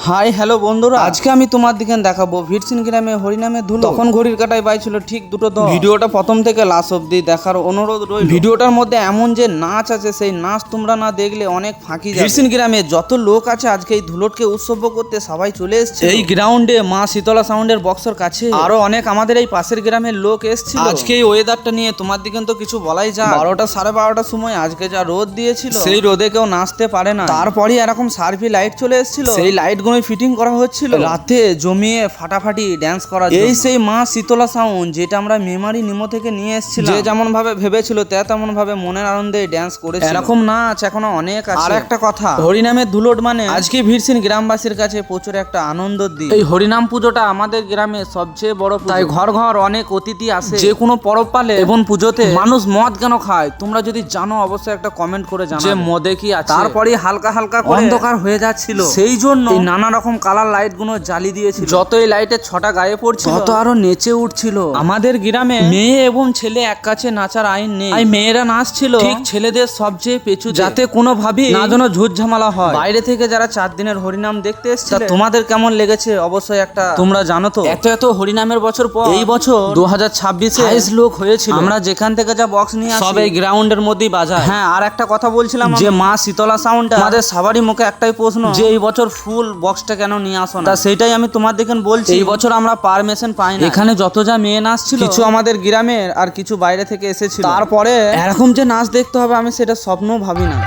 Hi hello বন্ধুরা, আজকে আমি তোমার দিকে দেখাবো ভিরসিন গ্রামে হরিনামে ধুলো। তখন ঘড়ির কাঁটায় বাইছিল ঠিক 2:10। ভিডিওটা প্রথম থেকে লাস্ট অব্দি দেখার অনুরোধ রইল। ভিডিওটার মধ্যে এমন যে নাচ আছে, সেই নাচ তোমরা না দেখলে অনেক ফাঁকি যাবে। ভিরসিন গ্রামে যত লোক আছে আজকে এই ধুলোটকে উৎসব করতে সবাই চলে এসেছে এই গ্রাউন্ডে, মা শীতলা সাউন্ডের বক্সের কাছে। আরো অনেক আমাদের এই পাশের গ্রামের লোক এসেছিল। আজকে এই ওয়েদারটা নিয়ে তোমার দিকে তো কিছু বলাই যায়। 12টা 12:30টার সময় আজকে যা রোদ দিয়েছিল, সেই রোদে কেউ নাচতে পারে না। তারপরই এরকম সার্ভি লাইট চলে এসেছিল, সেই লাইট গুলো ফিটিং করা হচ্ছিল। রাতে জমিয়ে ফাটাফাটি ড্যান্স করা। এই সেই মা শীতলা সাউন্ড, যেটা আমরা মেমারি নিমো থেকে নিয়ে এসেছিলাম। যে যেমন ভাবে ভেবেছিল তেমন ভাবে মনের আনন্দে ড্যান্স করেছিল। এরকম নাচ এখনো অনেক আছে। আর একটা কথা, হরিনামের ধুলোট মানে আজকে ভিরসিন গ্রামবাসীর কাছে প্রচুর একটা আনন্দের দিন। এই হরিনাম পুজোটা আমাদের গ্রামে সবচেয়ে বড়, তাই ঘর ঘর অনেক অতিথি আসে। যে কোনো পরব পালে এবং পুজোতে মানুষ মদ কেন খায়, তোমরা যদি জানো অবশ্যই একটা কমেন্ট করে জানাও যে মদে কি আছে। তারপরে হালকা হালকা করে অন্ধকার হয়ে যাচ্ছিল, সেই জন্য নানা রকম কালার লাইট গুলো জ্বালিয়ে দিয়েছিল। যত এই লাইটের ছটা গায়ে পড়ছিল তত আরো নেচে উঠছিল। আমাদের গ্রামে মেয়ে এবং ছেলে এক কাছে নাচার আইন নেই। এই মেয়েরা নাচছিল ঠিক ছেলেদের সবচেয়ে পেছু, যাতে কোনো ভাবে না যেন ঝুট ঝামেলা হয়। বাইরে থেকে যারা 4 দিনের হরিনাম দেখতে এসেছিল, তোমাদের কেমন লেগেছে অবশ্যই একটা তোমরা জানো তো। এত হরিনামের বছর পর এই বছর 2026-এ 22 লোক হয়েছিল। আমরা যেখান থেকে যা বক্স নিয়ে আসি সব এই গ্রাউন্ডের মধ্যেই বাজায়। হ্যাঁ, আর একটা কথা বলছিলাম যে মা শীতলা সাউন্ডটা, আমাদের সবারই মুখে একটাই প্রশ্ন যে এই বছর ফুল বক্সটা কেন নিয়ে আসো না। তা সেটাই আমি তোমার দেখে বলছি, এই বছর আমরা পারমিশন পাই না। এখানে যত যা মেয়ে নাচ ছিল, কিছু আমাদের গ্রামের আর কিছু বাইরে থেকে এসেছিল। তারপরে এরকম যে নাচ দেখতে হবে আমি সেটা স্বপ্নও ভাবি না।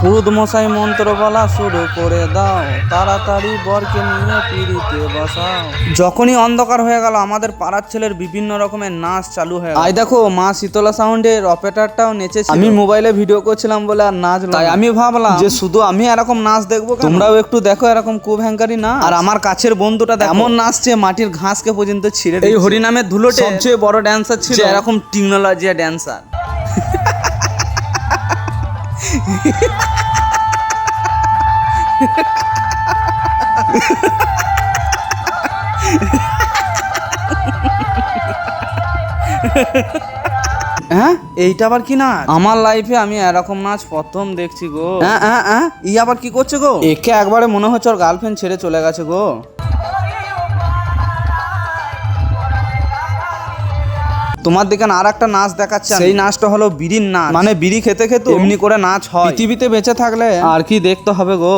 পুরুত মশাই মন্ত্র বলা শুরু করে দাও, তাড়াতাড়ি বরকে নিয়ে পিড়িতে বসাও। যখনই অন্ধকার হয়ে গেল আমাদের পাড়ার ছেলের বিভিন্ন রকমের নাচ চালু হয়ে গেল। আই দেখো মা শীতলা সাউন্ডের অপারেটরটাও নেচেছে। আমি মোবাইলে ভিডিও করছিলাম বলে আর নাচ, তাই আমি ভাবলাম যে শুধু আমি এরকম নাচ দেখবো, তোমরাও একটু দেখো এরকম খুব হ্যাঙ্কারি না। আর আমার কাছের বন্ধুটা এমন নাচছে মাটির ঘাসকে পর্যন্ত ছিঁড়ে। এই হরিনামের ধুলোটে সবচেয়ে বড় ড্যান্সার ছিল এরকম টেকনোলজি ড্যান্সার। হ্যাঁ, এইটা আবার কি নাচ? আমার লাইফে আমি এরকম নাচ প্রথম দেখছি গো। ই আবার কি করছে গো? একে একবারে মনে হচ্ছে ওর গার্লফ্রেন্ড ছেড়ে চলে গেছে গো। তোমার দিকে আর একটা নাচ দেখাচ্ছে, সেই নাচটা হলো বিড়ির নাচ। মানে বিড়ি খেতে খেতে এমনি করে নাচ হয়। পৃথিবীতে বেঁচে থাকলে আর কি দেখতে হবে গো।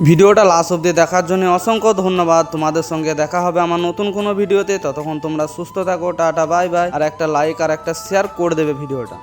ভিডিওটা লাস্ট অব্দি দেখার জন্য অসংখ্য ধন্যবাদ। তোমাদের সঙ্গে দেখা হবে আমার নতুন কোনো ভিডিওতে। ততক্ষণ তোমরা সুস্থ থাকো, টাটা বাই বাই। আর একটা লাইক আর একটা শেয়ার করে দেবে ভিডিওটা।